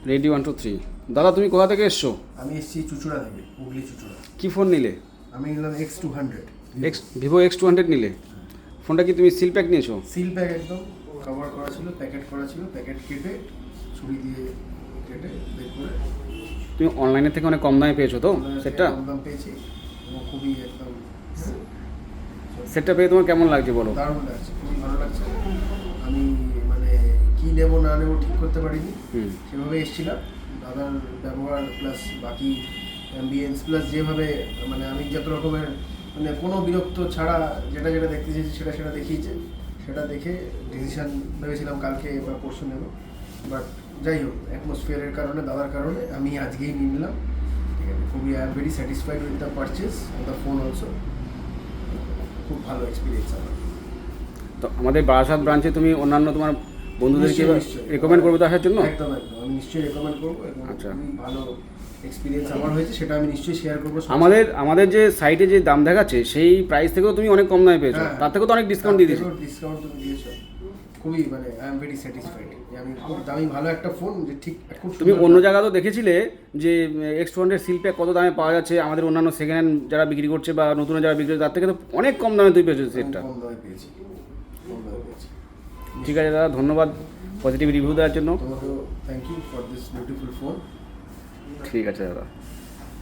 Ready 1 2 3। দাদা তুমি কোথা থেকে এসছো? আমি এসেছি চুচুড়া থেকে, হুগলি চুচুড়া। কি ফোন নিলে? আমি নিলাম X200। ভিভো X200 নিলে। ফোনটা কি তুমি সিল প্যাক নিয়েছো? সিল প্যাক একদম কভার করা ছিল, প্যাকেট করা ছিল, প্যাকেট কেটে ছুরি দিয়ে কেটে বের করে। তুমি অনলাইনের থেকে অনেক কম দামে পেয়েছো তো সেটটা? কম দাম পেয়েছি এবং খুবই একদম সেটটা পেয়ে তোমার কেমন লাগছে বলো? দারুণ লাগছে, খুবই ভালো লাগছে। আমি মানে কি নেবো না নেবো ঠিক করতে পারিনি, সেভাবে এসেছিলাম। দাদার ব্যবহার প্লাস বাকি অ্যাম্বিয়েন্স প্লাস যেভাবে মানে আমি যত রকমের মানে কোনো বিরক্ত ছাড়া যেটা যেটা দেখতে চেয়েছি সেটা সেটা দেখিয়েছে। সেটা দেখে ডিসিশান ভেবেছিলাম কালকে বা পরশু নেব, বাট যাই হোক অ্যাটমসফিয়ারের কারণে, দাদার কারণে আমি আজকেই নিয়ে নিলাম। ঠিক আছে, খুবই I am very satisfied with the purchase of the phone also. খুব ভালো এক্সপিরিয়েন্স আমার। তো আমাদের বারাসাত ব্রাঞ্চে তুমি অন্যান্য তোমার বন্ধুদেরকে নিশ্চয়ই রেকমেন্ড করবে তো আসার জন্য? একদম একদম, আমি নিশ্চয়ই রেকমেন্ড করবো এবং আচ্ছা। খুবই ভালো এক্সপিরিয়েন্স আমার হয়েছে, সেটা আমি নিশ্চয়ই শেয়ার করবো। আমাদের যে সাইটে যে দাম দেখাচ্ছে সেই প্রাইস থেকেও তুমি অনেক কম দামে পেয়েছো, তার থেকেও তো অনেক ডিসকাউন্ট দিয়ে দিয়েছো। ডিসকাউন্ট তুমি দিয়েছো, খুবই মানে আই এম ভেরি স্যাটিসফাইড যে আমি খুব দামি ভালো একটা ফোন যে ঠিক খুব তুমি অন্য জায়গা তো দেখেছিলে যে X200 সিল প্যাক কত দামে পাওয়া যাচ্ছে, আমাদের অন্যান্য সেকেন্ড হ্যান্ড যারা বিক্রি করছে বা নতুন যারা বিক্রি করছে তার থেকে তো অনেক কম দামে তুমি পেয়েছো সেটটা। কম দামে পেয়েছি, কম দামে পেয়েছি। ঠিক আছে দাদা, ধন্যবাদ পজিটিভ রিভিউ দেওয়ার জন্য। তোমাকেও thank you for this beautiful phone. ঠিক আছে দাদা।